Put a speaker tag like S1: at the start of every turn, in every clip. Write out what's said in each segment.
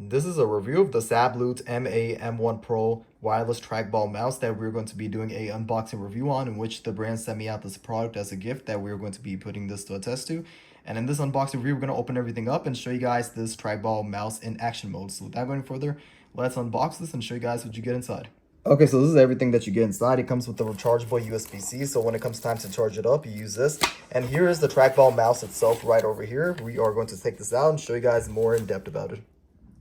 S1: This is a review of the SABLUTE MA-M1 Pro wireless trackball mouse that we're going to be doing a unboxing review on, in which the brand sent me out this product as a gift that we're going to be putting this to a test to. And in this unboxing review, we're going to open everything up and show you guys this trackball mouse in action mode. So without going further, let's unbox this and show you guys what you get inside. Okay, so this is everything that you get inside. It comes with the rechargeable USB-C, so when it comes time to charge it up, you use this. And here is the trackball mouse itself right over here. We are going to take this out and show you guys more in depth about it.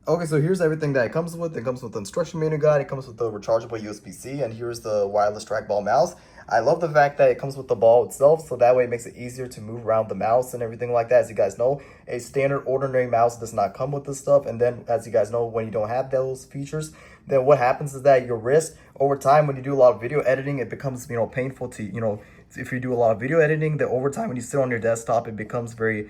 S1: Okay, so here's everything that it comes with. It comes with the instruction manual guide. It comes with the rechargeable USB-C, and here's the wireless trackball mouse. I love the fact that it comes with the ball itself, so that way it makes it easier to move around the mouse and everything like that. As you guys know, a standard ordinary mouse does not come with this stuff. And then, as you guys know, when you don't have those features, then what happens is that your wrist, over time, when you do a lot of video editing, it becomes, painful to, if you do a lot of video editing, then over time, when you sit on your desktop, it becomes very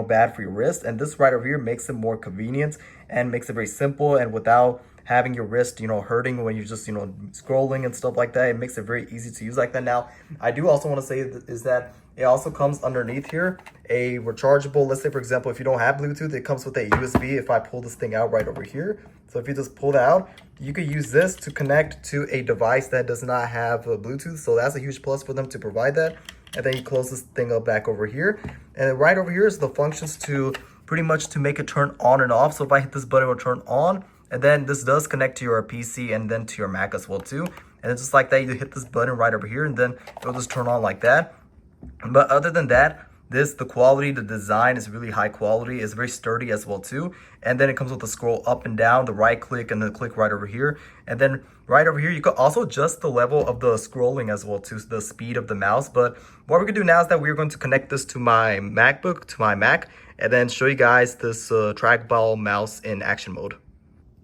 S1: bad for your wrist. And this right over here makes it more convenient and makes it very simple, and without having your wrist hurting when you're just scrolling and stuff like that. It makes it very easy to use like that. Now, I do also want to say is that it also comes underneath here a rechargeable. Let's say, for example, if you don't have Bluetooth, it comes with a USB. If I pull this thing out right over here, so if you just pull that out, you could use this to connect to a device that does not have Bluetooth. So that's a huge plus for them to provide that. And then you close this thing up back over here, and right over here is the functions to pretty much to make it turn on and off. So if I hit this button, it will turn on, and then this does connect to your PC and then to your Mac as well too. And it's just like that, you hit this button right over here and then it'll just turn on like that. But other than that, the quality, the design is really high quality. It's very sturdy as well too. And then it comes with the scroll up and down, the right click and the click right over here. And then right over here, you could also adjust the level of the scrolling as well to the speed of the mouse. But what we're gonna do now is that we're going to connect this to my MacBook, to my Mac, and then show you guys this trackball mouse in action mode.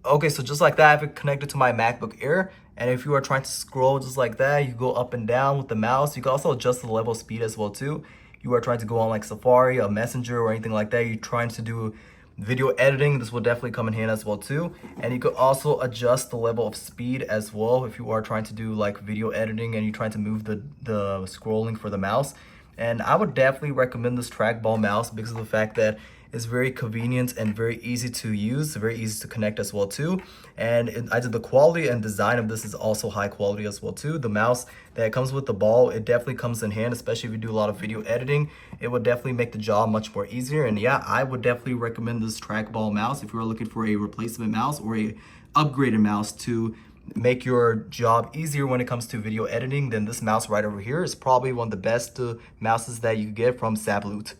S1: Okay, so just like that, I have it connected to my MacBook Air. And if you are trying to scroll just like that, you go up and down with the mouse. You can also adjust the level of speed as well too. You are trying to go on like Safari, a Messenger, or anything like that. You're trying to do video editing, this will definitely come in handy as well too. And you could also adjust the level of speed as well if you are trying to do like video editing and you're trying to move the scrolling for the mouse. And I would definitely recommend this trackball mouse because of the fact that it's very convenient and very easy to use, very easy to connect as well too. And either the quality and design of this is also high quality as well too. The mouse that comes with the ball, it definitely comes in hand, especially if you do a lot of video editing. It would definitely make the job much more easier. And yeah, I would definitely recommend this trackball mouse if you're looking for a replacement mouse or a upgraded mouse to make your job easier when it comes to video editing. Then this mouse right over here is probably one of the best mouses that you get from SABLUTE.